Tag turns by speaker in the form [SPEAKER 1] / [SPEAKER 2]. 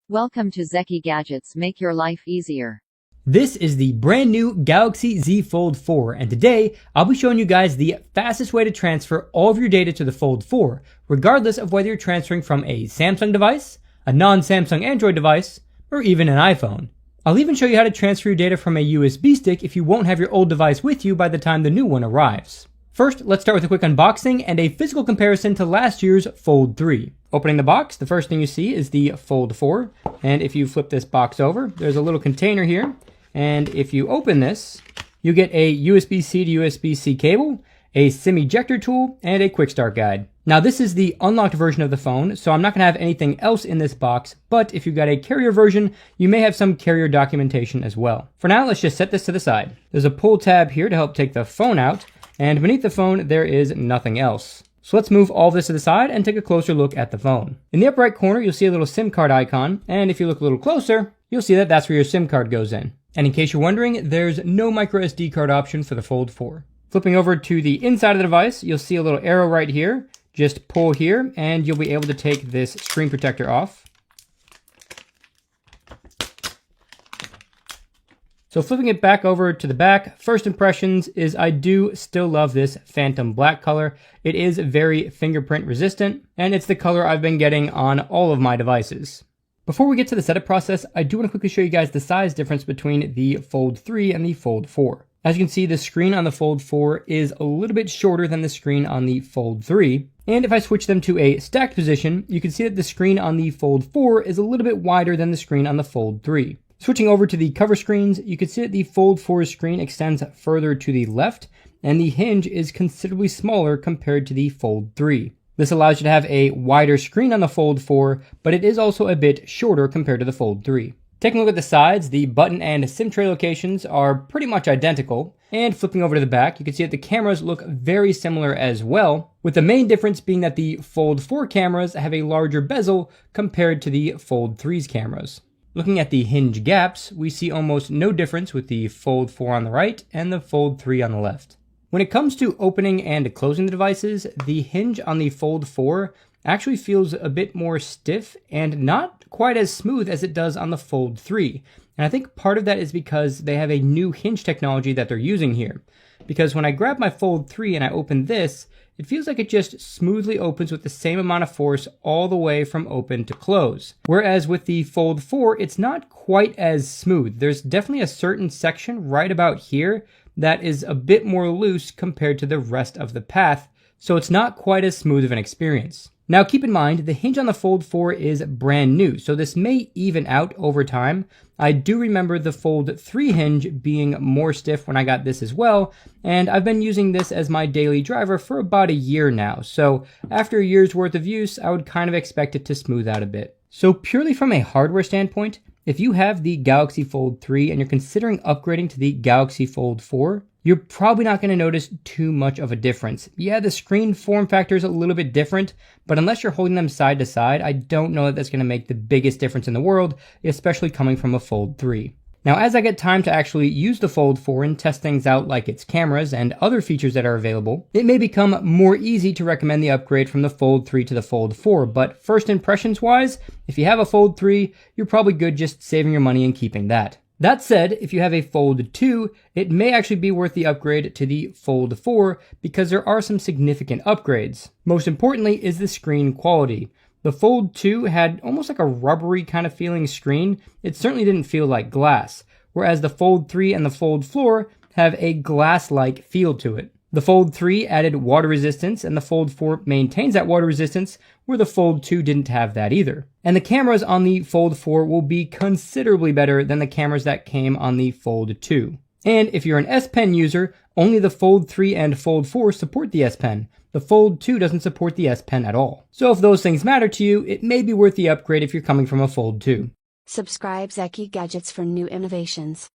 [SPEAKER 1] Welcome to Zeki Gadgets, make your life easier.
[SPEAKER 2] This is the brand new Galaxy Z Fold 4, and today I'll be showing you guys the fastest way to transfer all of your data to the Fold 4, regardless of whether you're transferring from a Samsung device, a non-Samsung Android device, or even an iPhone. I'll even show you how to transfer your data from a USB stick if you won't have your old device with you by the time the new one arrives. First, let's start with a quick unboxing and a physical comparison to last year's Fold 3. Opening the box, the first thing you see is the Fold 4, and if you flip this box over, there's a little container here, and if you open this, you get a USB-C to USB-C cable, a SIM ejector tool, and a quick start guide. Now this is the unlocked version of the phone, so I'm not going to have anything else in this box, but if you've got a carrier version, you may have some carrier documentation as well. For now, let's just set this to the side. There's a pull tab here to help take the phone out, and beneath the phone, there is nothing else. So let's move all this to the side and take a closer look at the phone. In the upper right corner, you'll see a little SIM card icon, and if you look a little closer, you'll see that that's where your SIM card goes in. And in case you're wondering, there's no micro SD card option for the Fold 4. Flipping over to the inside of the device, you'll see a little arrow right here. Just pull here, and you'll be able to take this screen protector off. So flipping it back over to the back, first impressions is I do still love this Phantom Black color. It is very fingerprint resistant, and it's the color I've been getting on all of my devices. Before we get to the setup process, I do want to quickly show you guys the size difference between the Fold 3 and the Fold 4. As you can see, the screen on the Fold 4 is a little bit shorter than the screen on the Fold 3. And if I switch them to a stacked position, you can see that the screen on the Fold 4 is a little bit wider than the screen on the Fold 3. Switching over to the cover screens, you can see that the Fold 4 screen extends further to the left, and the hinge is considerably smaller compared to the Fold 3. This allows you to have a wider screen on the Fold 4, but it is also a bit shorter compared to the Fold 3. Taking a look at the sides, the button and SIM tray locations are pretty much identical, and flipping over to the back, you can see that the cameras look very similar as well, with the main difference being that the Fold 4 cameras have a larger bezel compared to the Fold 3's cameras. Looking at the hinge gaps, we see almost no difference with the Fold 4 on the right and the Fold 3 on the left. When it comes to opening and closing the devices, the hinge on the Fold 4 actually feels a bit more stiff and not quite as smooth as it does on the Fold 3. And I think part of that is because they have a new hinge technology that they're using here. Because when I grab my Fold 3 and I open this, it feels like it just smoothly opens with the same amount of force all the way from open to close. Whereas with the Fold 4, it's not quite as smooth. There's definitely a certain section right about here that is a bit more loose compared to the rest of the path, so it's not quite as smooth of an experience. Now keep in mind, the hinge on the Fold 4 is brand new, so this may even out over time. I do remember the Fold 3 hinge being more stiff when I got this as well, and I've been using this as my daily driver for about a year now, so after a year's worth of use, I would kind of expect it to smooth out a bit. So purely from a hardware standpoint, if you have the Galaxy Fold 3 and you're considering upgrading to the Galaxy Fold 4, you're probably not going to notice too much of a difference. Yeah, the screen form factor is a little bit different, but unless you're holding them side to side, I don't know that that's going to make the biggest difference in the world, especially coming from a Fold 3. Now, as I get time to actually use the Fold 4 and test things out like its cameras and other features that are available, it may become more easy to recommend the upgrade from the Fold 3 to the Fold 4, but first impressions wise, if you have a Fold 3, you're probably good just saving your money and keeping that. That said, if you have a Fold 2, it may actually be worth the upgrade to the Fold 4 because there are some significant upgrades. Most importantly is the screen quality. The Fold 2 had almost like a rubbery kind of feeling screen. It certainly didn't feel like glass, whereas the Fold 3 and the Fold 4 have a glass-like feel to it. The Fold 3 added water resistance, and the Fold 4 maintains that water resistance, where the Fold 2 didn't have that either. And the cameras on the Fold 4 will be considerably better than the cameras that came on the Fold 2. And if you're an S Pen user, only the Fold 3 and Fold 4 support the S Pen. The Fold 2 doesn't support the S Pen at all. So if those things matter to you, it may be worth the upgrade if you're coming from a Fold 2.
[SPEAKER 3] Subscribe Zeki Gadgets for new innovations.